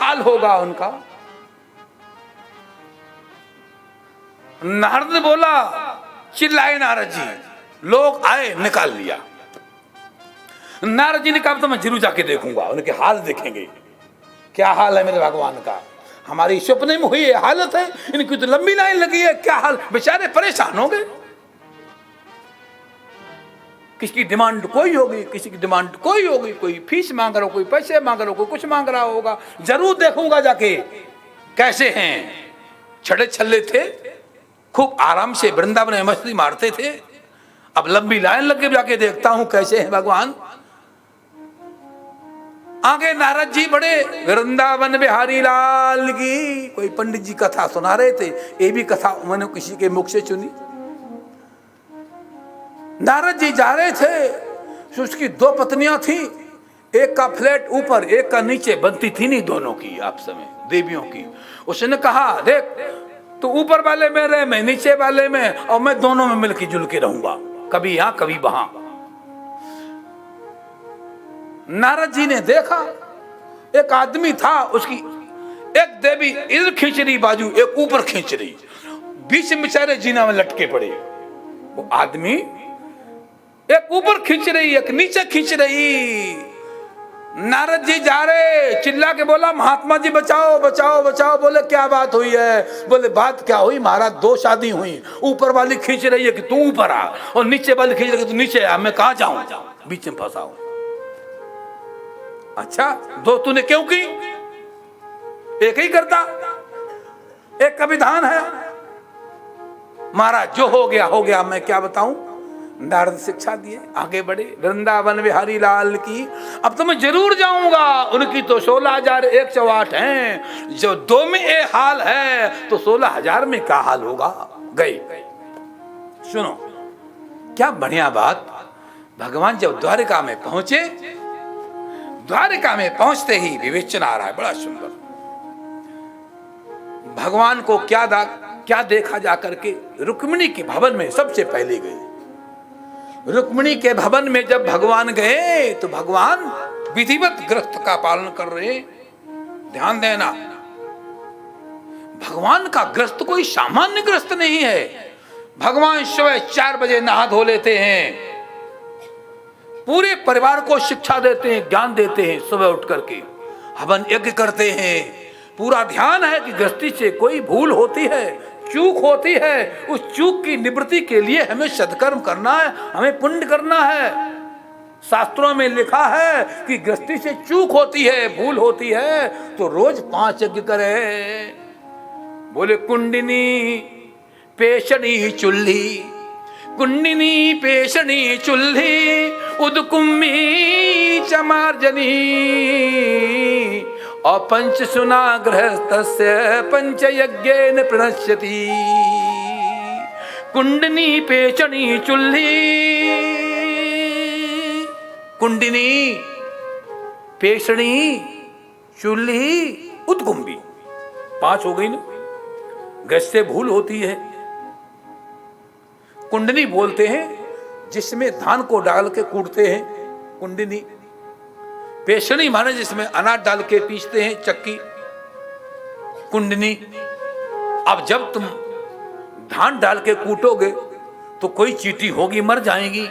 हाल होगा उनका। नारद ने बोला, चिल्लाए नारद जी, लोग आए, निकाल लिया। नारद जी ने कहा तो मैं जरूर जाके देखूंगा, उनके हाल देखेंगे, क्या हाल है मेरे भगवान का। हमारी सपने में हुई है हालत है, इनकी तो लंबी लाइन लगी है, क्या हाल, बेचारे परेशान हो गए। किसी की डिमांड कोई होगी, किसी की डिमांड कोई होगी, कोई फीस मांग रहा हो, कोई पैसे मांग रहा हो, कोई कुछ मांग रहा होगा। जरूर देखूंगा जाके कैसे हैं। छड़े छल्ले थे, खूब आराम से वृंदावन में मस्ती मारते थे। अब लंबी लाइन लगे, जाके देखता हूं कैसे हैं भगवान। आगे नारद जी बड़े, वृंदावन बिहारी लाल की। कोई पंडित जी कथा सुना रहे थे, ये भी कथा मैंने किसी के मुख से सुनी। नारद जी जा रहे थे, उसकी दो पत्नियां थी, एक का फ्लैट ऊपर एक का नीचे, बनती थी नहीं दोनों की आपस में, देवियों की। उसने कहा, देख तो ऊपर वाले में रहे, मैं नीचे वाले में, और मैं दोनों में मिलकर जुल के रहूंगा, कभी यहां कभी वहां। नारद जी ने देखा, एक आदमी था, उसकी एक देवी इधर खींच रही बाजू, एक ऊपर खींच रही, बीच में बेचारे जीना में लटके पड़े। वो आदमी एक ऊपर खींच रही, एक नीचे खींच रही। नारद जी जा रहे, चिल्ला के बोला, महात्मा जी बचाओ बचाओ बचाओ। बोले क्या बात हुई है? बोले बात क्या हुई महाराज, दो शादी हुई, ऊपर वाली खींच रही है कि तू ऊपर आ, और नीचे वाली खींच रही है कि तू नीचे आ, मैं कहां जाऊं, बीच में फंसा हूं। अच्छा, दो तूने क्यों की? एक ही करता, एक का विधान है। महाराज जो हो गया हो गया, मैं क्या बताऊं। नारद शिक्षा दिए, आगे बढ़े, वृंदावन बिहारी लाल की। अब तो मैं जरूर जाऊंगा, उनकी तो 16,001 हैं, जो दो में ये हाल है तो 16,000 में क्या हाल होगा। गए, सुनो क्या बढ़िया बात। भगवान जब द्वारिका में पहुंचे, द्वारिका में पहुंचते ही विवेचन आ रहा है, बड़ा सुंदर। भगवान को क्या देखा जाकर के, रुक्मिणी के भवन में सबसे पहले गए। रुक्मिणी के भवन में जब भगवान गए तो भगवान विधिवत ग्रस्त का पालन कर रहे। ध्यान देना, भगवान का ग्रस्त कोई सामान्य ग्रस्त नहीं है। भगवान सुबह 4 बजे नहा धो लेते हैं, पूरे परिवार को शिक्षा देते हैं, ज्ञान देते हैं, सुबह उठ करके हवन यज्ञ करते हैं। पूरा ध्यान है कि गृहस्थी से कोई भूल होती है, चूक होती है, उस चूक की निवृत्ति के लिए हमें सत्कर्म करना है, हमें पुण्य करना है। शास्त्रों में लिखा है कि गृहस्थी से चूक होती है, भूल होती है, तो रोज 5 यज्ञ करे। बोले कुंडिनी पेशणी चुल्ही, कुंडिनी पेशणी चुल्ही, उदकुम्मी चमार्जनी, और पंच सुना गृहस्थस्य पंच यज्ञेन प्रणश्यति। कुंडिनी पेचणी चुल्ही, कुंडिनी पेशणी चुल्ही उदकुंबी, 5 हो गई ना। गैस से भूल होती है। कुंडनी बोलते हैं जिसमें धान को डाल के कूटते हैं, कुंडनी। पेशणी माने जिसमें अनाज डाल के पीसते हैं, चक्की, कुंडनी। अब जब तुम धान डाल के कूटोगे तो कोई चींटी होगी, मर जाएगी।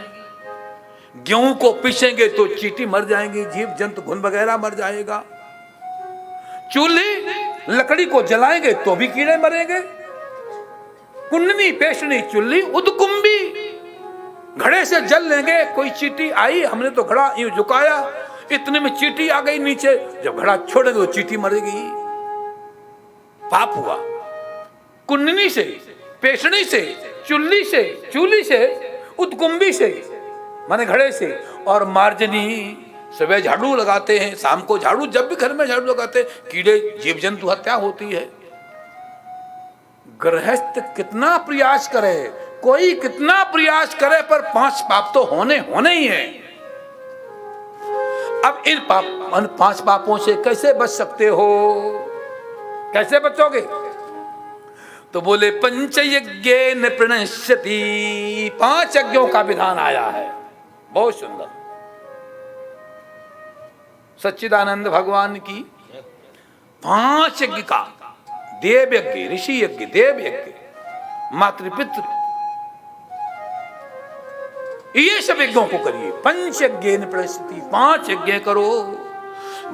गेहूं को पीसेंगे तो चींटी मर जाएंगी, जीव जंतु घुन वगैरह मर जाएगा। चूल्ही लकड़ी को जलाएंगे तो भी कीड़े मरेंगे। कुंडनी पेशणी चुल्ली उदकुंबी, घड़े से जल लेंगे, कोई चींटी आई, हमने तो घड़ा यूं झुकाया, इतने में चींटी आ गई नीचे, जब घड़ा छोड़ेंगे तो चींटी मरेगी। पाप हुआ। कुंडनी से, पेशणी से, चुल्ली से, चूल्ही से, उदकुंबी से माने घड़े से, और मार्जनी सुबह झाड़ू लगाते हैं, शाम को झाड़ू, जब भी घर में झाड़ू लगाते हैं, कीड़े जीव जंतु हत्या होती है। गृहस्थ कितना प्रयास करे, कोई कितना प्रयास करे, पर 5 पाप तो होने ही है। अब इन 5 पापों से कैसे बच सकते हो, कैसे बचोगे? तो बोले पंच यज्ञेन प्रणश्यति, 5 यज्ञों का विधान आया है। बहुत सुंदर। सच्चिदानंद भगवान की 5 यज्ञ का, देव यज्ञ, ऋषि यज्ञ, देव यज्ञ, मातृपितृ, ये सब यज्ञों को करिए। 5 यज्ञ प्रसिद्धि, 5 यज्ञ करो।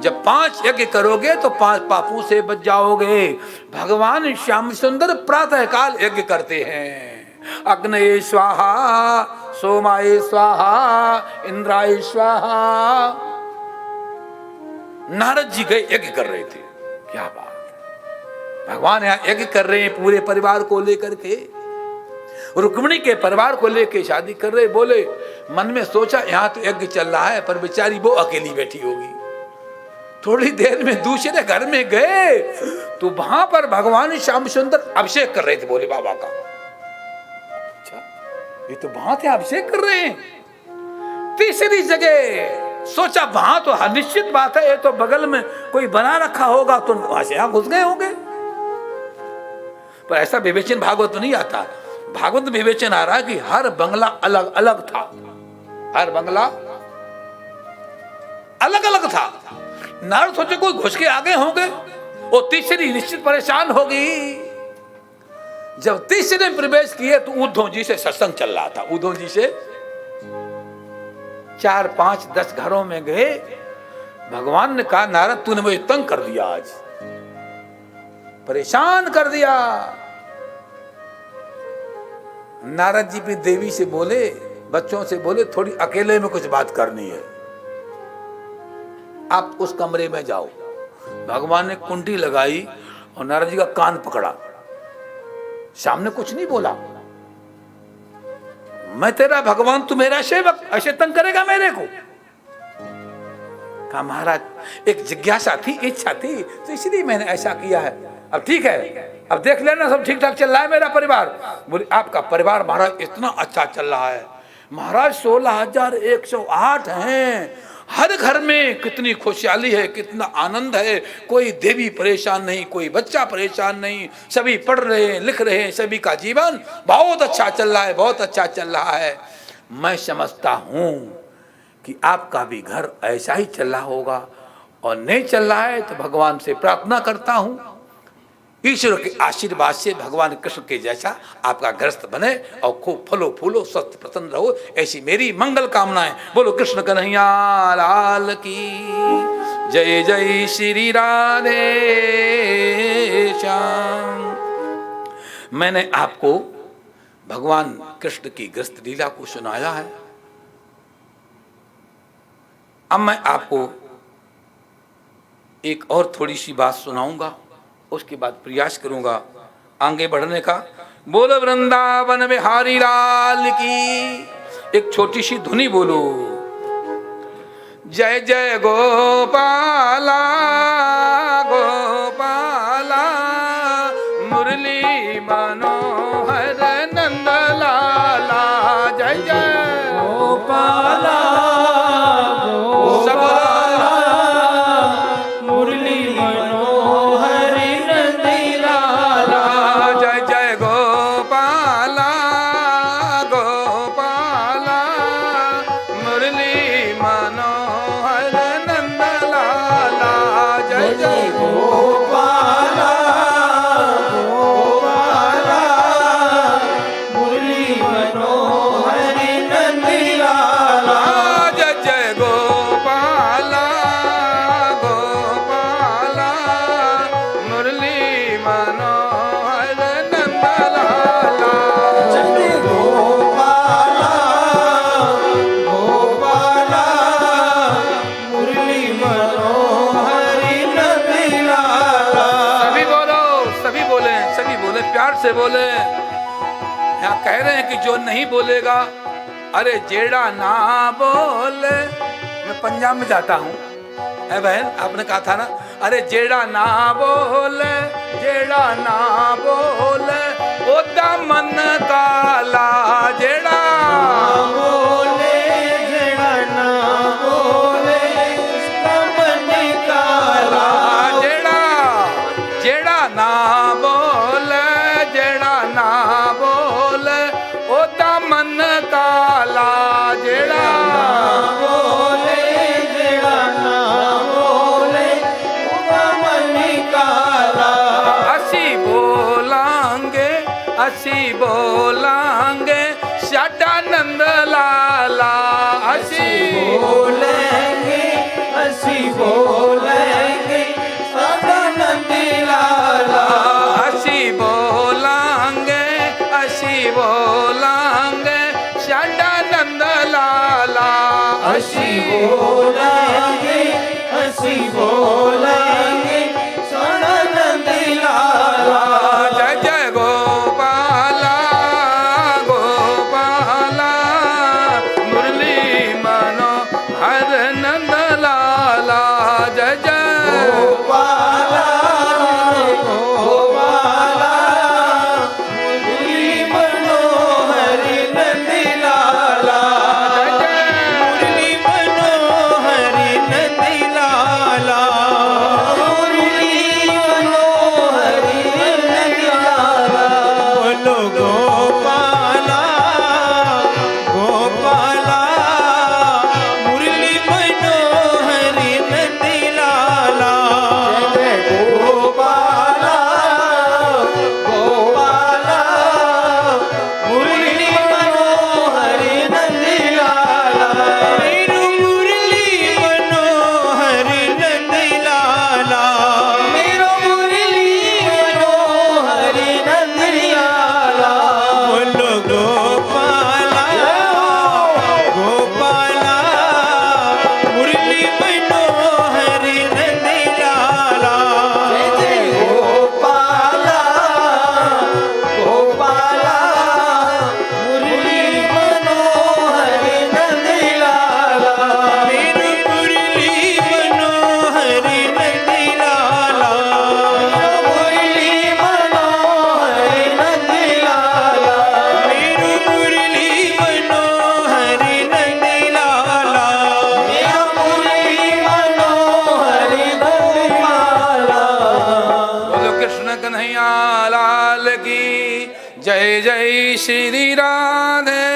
जब 5 यज्ञ करोगे तो 5 पापों से बच जाओगे। भगवान श्याम सुंदर प्रातः काल यज्ञ करते हैं। अग्नये स्वाहा, सोमाये स्वाहा, इंद्राय स्वाहा। नारद जी गए यज्ञ कर रहे थे। क्या बात है, भगवान यहाँ यज्ञ कर रहे हैं पूरे परिवार को लेकर के। रुक्मिणी के परिवार को लेकर शादी कर रहे। बोले मन में सोचा यहाँ तो यज्ञ चल रहा है, पर बेचारी वो अकेली बैठी होगी। थोड़ी देर में दूसरे घर में गए तो वहां पर भगवान श्याम सुंदर अभिषेक कर रहे थे भोले बाबा का। अच्छा, ये तो वहां थे अभिषेक कर रहे हैं। तीसरी जगह सोचा वहां तो निश्चित बात है, ये तो बगल में कोई बना रखा होगा, तो वहां से यहां घुस गए होंगे। पर ऐसा विवेचन भागवत तो नहीं आता। भागवत विवेचन आ रहा है कि हर बंगला अलग अलग था, हर बंगला अलग अलग था। नारद सोचे कोई घुस के आगे होंगे। वो तीसरी निश्चित परेशान होगी। जब तीसरे में प्रवेश किए तो उद्धव जी से सत्संग चल रहा था। उद्धव जी से 4, 5, 10 घरों में गए। भगवान ने कहा नारद तूने मुझे तंग कर दिया, आज परेशान कर दिया। नारद जी भी देवी से बोले, बच्चों से बोले थोड़ी अकेले में कुछ बात करनी है, आप उस कमरे में जाओ। भगवान ने कुंडी लगाई और नारद जी का कान पकड़ा। सामने कुछ नहीं बोला। मैं तेरा भगवान, तू मेरा सेवक, ऐसे तंग करेगा मेरे को? कहा महाराज एक जिज्ञासा थी, इच्छा थी, तो इसलिए मैंने ऐसा किया है। अब ठीक है, अब देख लेना सब ठीक ठाक चल रहा है मेरा परिवार। बोले आपका परिवार महाराज इतना अच्छा चल रहा है महाराज, 16,108 हैं। हर घर में कितनी खुशहाली है, कितना आनंद है। कोई देवी परेशान नहीं, कोई बच्चा परेशान नहीं, सभी पढ़ रहे हैं, लिख रहे हैं, सभी का जीवन बहुत अच्छा चल रहा है, बहुत अच्छा चल रहा है। मैं समझता हूं कि आपका भी घर ऐसा ही चल रहा होगा, और नहीं चल रहा है तो भगवान से प्रार्थना करता हूं ईश्वर के आशीर्वाद से भगवान कृष्ण के जैसा आपका गृहस्थ बने और खूब फलो फूलो, स्वस्थ प्रसन्न रहो, ऐसी मेरी मंगल कामनाएं। बोलो कृष्ण कन्हैया लाल की जय। जय श्री राधे श्याम। मैंने आपको भगवान कृष्ण की गृहस्थ लीला को सुनाया है। अब मैं आपको एक और थोड़ी सी बात सुनाऊंगा, उसके बाद प्रयास करूंगा आगे बढ़ने का। बोलो वृंदावन बिहारी लाल की। एक छोटी सी धुनी बोलो। जय जय गोपाला गोपाला, मुरली मनोहर नंद लाला। जय जय गोपाला से बोले। यहाँ कह रहे हैं कि जो नहीं बोलेगा, अरे जेड़ा ना बोले। मैं पंजाब में जाता हूँ, है बहन, आपने कहा था ना, अरे जेड़ा ना बोले, जेड़ा ना बोले ओदा मन काला। जेड़ा बोले, जेड़ा ना बोले उसका मन काला। जेड़ा जेड़ा ना बोले, जेड़ा ना बोले ओदा मन काला। जेड़ा बोले, जेड़ा ना बोले ओदा मन काला। असी बोलांगे सदानंद लाला, असी बोलेंगे, असी बोलेंगे सदानंद लाला, असी बोलांगे, असी बोलांगे सदानंद लाला, असी बोलेंगे, असी बोलेंगे सदानंद लाला। जय जय गोपाला गोपाला मुरली मनोहर नंद लाला, जय जय गोपाला गोपाला मुरली मनोहर नंद लाला, मुरली मनोहर नंद लाला, मुरली मनोहर नंद लाला। बोलो गोपाला गोपाला मुरली मनोहर नंद लाला, गोपाला गोपाला मुरली मनोहर नंद लाला, मुरली मनोहर नंद लाला, मेरो मुरली मनोहर नंद लाला। बोलो गोपाला गोपाला मुरली मनोहर नंद लाला, गोपाला गोपाला मुरली मनोहर नंद लाला, मेरी मुरली मनोहर नंद लाला, मुरली मनोहर नंद लाला, मेरी मुरली मनोहर नंद लाला, मेरा मुरली मनोहर नंद लाला। बोलो कृष्ण कन्हैया लाल की जय, जय श्री राधे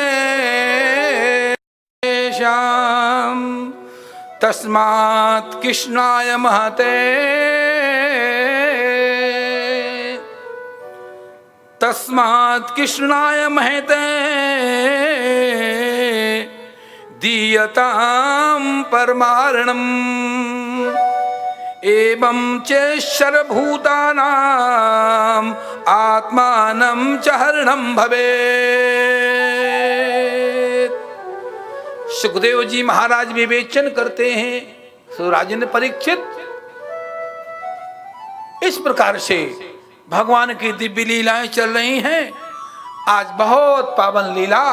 श्याम। तस्मात् कृष्णाय महते, तस्मात् कृष्णाय महते दीयतां परमार्णम्, एवं च सर्वभूतानां आत्मानं च हरणं भवेत्। सुखदेव जी महाराज विवेचन करते हैं, सो राजन परीक्षित, इस प्रकार से भगवान की दिव्य लीलाएं चल रही हैं। आज बहुत पावन लीला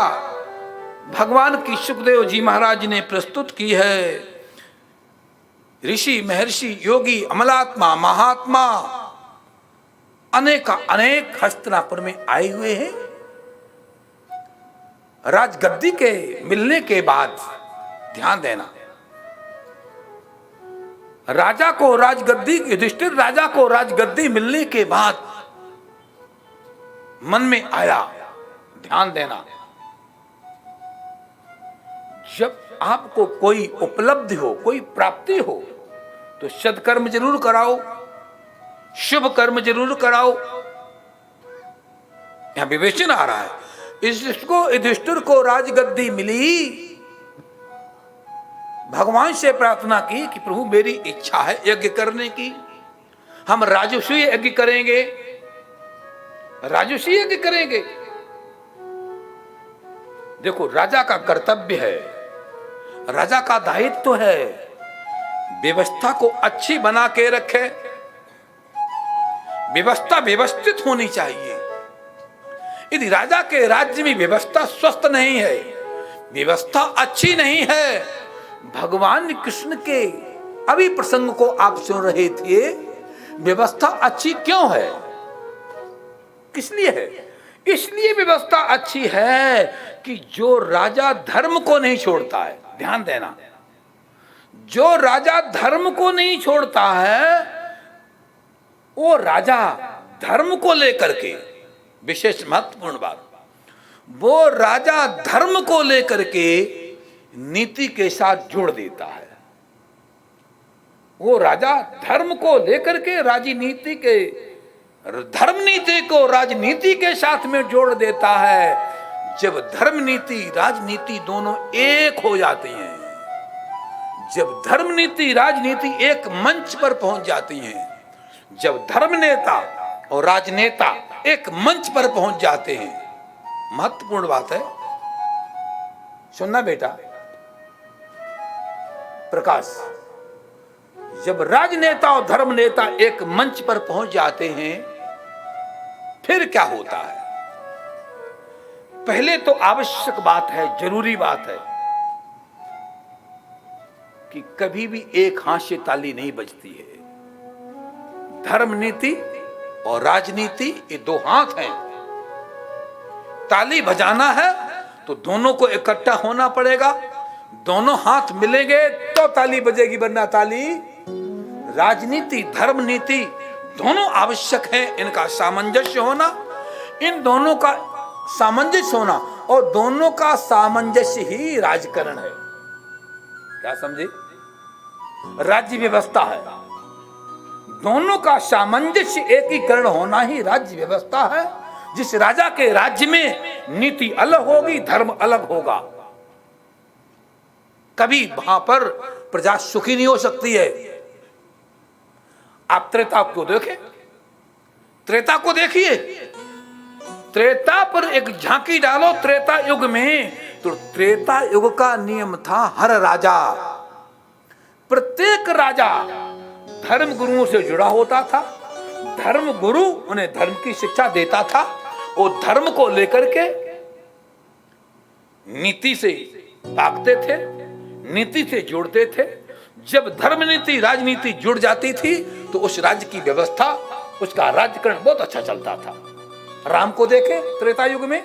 भगवान की सुखदेव जी महाराज ने प्रस्तुत की है। ऋषि महर्षि योगी अमलात्मा महात्मा अनेक हस्तिनापुर में आए हुए हैं। राजगद्दी के मिलने के बाद ध्यान देना, राजा को राजगद्दी, युधिष्ठिर राजा को राजगद्दी मिलने के बाद मन में आया, ध्यान देना, जब आपको कोई उपलब्धि हो, कोई प्राप्ति हो, तो सत्कर्म जरूर कराओ, शुभ कर्म जरूर कराओ। यहां विवेचन आ रहा है। इसको युधिष्ठिर को राजगद्दी मिली, भगवान से प्रार्थना की कि प्रभु मेरी इच्छा है यज्ञ करने की, हम राजसूय यज्ञ करेंगे, राजसूय यज्ञ करेंगे। देखो, राजा का कर्तव्य है, राजा का दायित्व है, व्यवस्था को अच्छी बना के रखे, व्यवस्था व्यवस्थित होनी चाहिए। यदि राजा के राज्य में व्यवस्था स्वस्थ नहीं है, व्यवस्था अच्छी नहीं है, भगवान कृष्ण के अभी प्रसंग को आप सुन रहे थे, व्यवस्था अच्छी क्यों है, किस लिए है? इसलिए व्यवस्था अच्छी है कि जो राजा धर्म को नहीं छोड़ता है, ध्यान देना, जो राजा धर्म को नहीं छोड़ता है, वो राजा धर्म को लेकर के, विशेष महत्वपूर्ण बात, वो राजा धर्म को लेकर के नीति के साथ जोड़ देता है। वो राजा धर्म को लेकर के राजनीति के धर्म नीति को राजनीति के साथ में जोड़ देता है। जब धर्म नीति राजनीति दोनों एक हो जाती हैं, जब धर्म नीति राजनीति एक मंच पर पहुंच जाती हैं, जब धर्म नेता और राजनेता एक मंच पर पहुंच जाते हैं, महत्वपूर्ण बात है, सुनना बेटा प्रकाश, जब राजनेता और धर्म नेता एक मंच पर पहुंच जाते हैं फिर क्या होता है? पहले तो आवश्यक बात है, जरूरी बात है कि कभी भी एक हाथ से ताली नहीं बजती है। धर्म नीति और राजनीति ये दो हाथ हैं। ताली बजाना है तो दोनों को इकट्ठा होना पड़ेगा, दोनों हाथ मिलेंगे तो ताली बजेगी, वरना ताली। राजनीति धर्म नीति दोनों आवश्यक हैं, इनका सामंजस्य होना, इन दोनों का सामंजस्य होना, और दोनों का सामंजस्य ही राजकारण है। क्या समझे? राज्य व्यवस्था है, दोनों का सामंजस्य एकीकरण होना ही राज्य व्यवस्था है। जिस राजा के राज्य में नीति अलग होगी, धर्म अलग होगा, कभी वहां पर प्रजा सुखी नहीं हो सकती है। आप त्रेता को देखें, त्रेता को देखिए, त्रेता पर एक झांकी डालो त्रेता युग में, तो त्रेता युग का नियम था हर राजा, प्रत्येक राजा धर्म गुरुओं से जुड़ा होता था, धर्म गुरु उन्हें धर्म की शिक्षा देता था, और धर्म को लेकर के नीति से भागते थे, नीति से जोड़ते थे। जब धर्म नीति राजनीति जुड़ जाती थी तो उस राज्य की व्यवस्था, उसका राज्यकरण बहुत अच्छा चलता था। राम को देखें, त्रेता युग में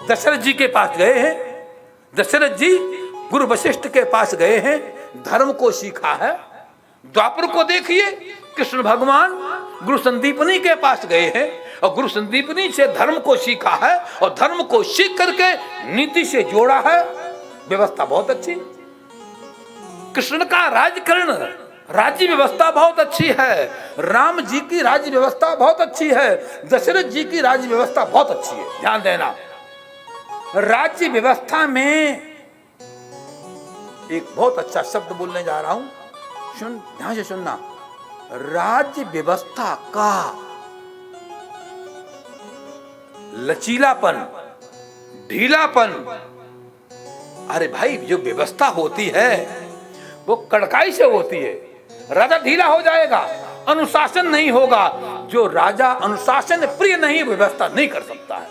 दशरथ जी के पास गए हैं, दशरथ जी गुरु वशिष्ठ के पास गए हैं, धर्म को सीखा है। द्वापर को देखिए, कृष्ण भगवान गुरु संदीपनी के पास गए हैं और गुरु संदीपनी से धर्म को सीखा है, और धर्म को सीख करके नीति से जोड़ा है, व्यवस्था बहुत अच्छी। कृष्ण का राजकरण, राज्य व्यवस्था बहुत अच्छी है, राम जी की राज्य व्यवस्था बहुत अच्छी है, दशरथ जी की राज्य व्यवस्था बहुत अच्छी है। ध्यान देना, राज्य व्यवस्था में एक बहुत अच्छा शब्द बोलने जा रहा हूं, सुन ध्यान से सुनना। राज्य व्यवस्था का लचीलापन, ढीलापन, अरे भाई जो व्यवस्था होती है वो कड़काई से होती है। राजा ढीला हो जाएगा, अनुशासन नहीं होगा। जो राजा अनुशासन प्रिय नहीं, व्यवस्था नहीं कर सकता है,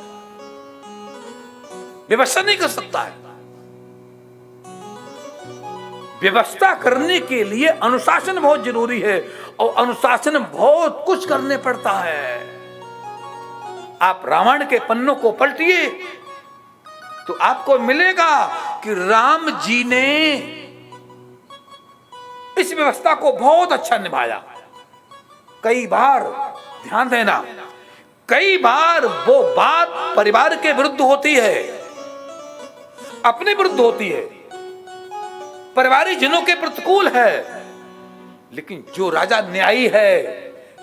व्यवस्था नहीं कर सकता है। व्यवस्था करने के लिए अनुशासन बहुत जरूरी है, और अनुशासन बहुत कुछ करने पड़ता है। आप रामायण के पन्नों को पलटिए तो आपको मिलेगा कि राम जी ने इस व्यवस्था को बहुत अच्छा निभाया। कई बार ध्यान देना, कई बार वो बात परिवार के विरुद्ध होती है, अपने विरुद्ध होती है, परिवारिक जनों के प्रतिकूल है, लेकिन जो राजा न्यायी है,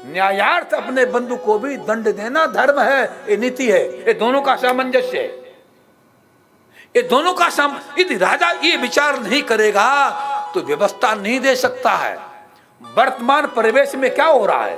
न्यायार्थ अपने बंधु को भी दंड देना धर्म है, ये नीति है। ये दोनों का सामंजस्य है, ये दोनों का यदि राजा ये विचार नहीं करेगा तो व्यवस्था नहीं दे सकता है। वर्तमान परिवेश में क्या हो रहा है?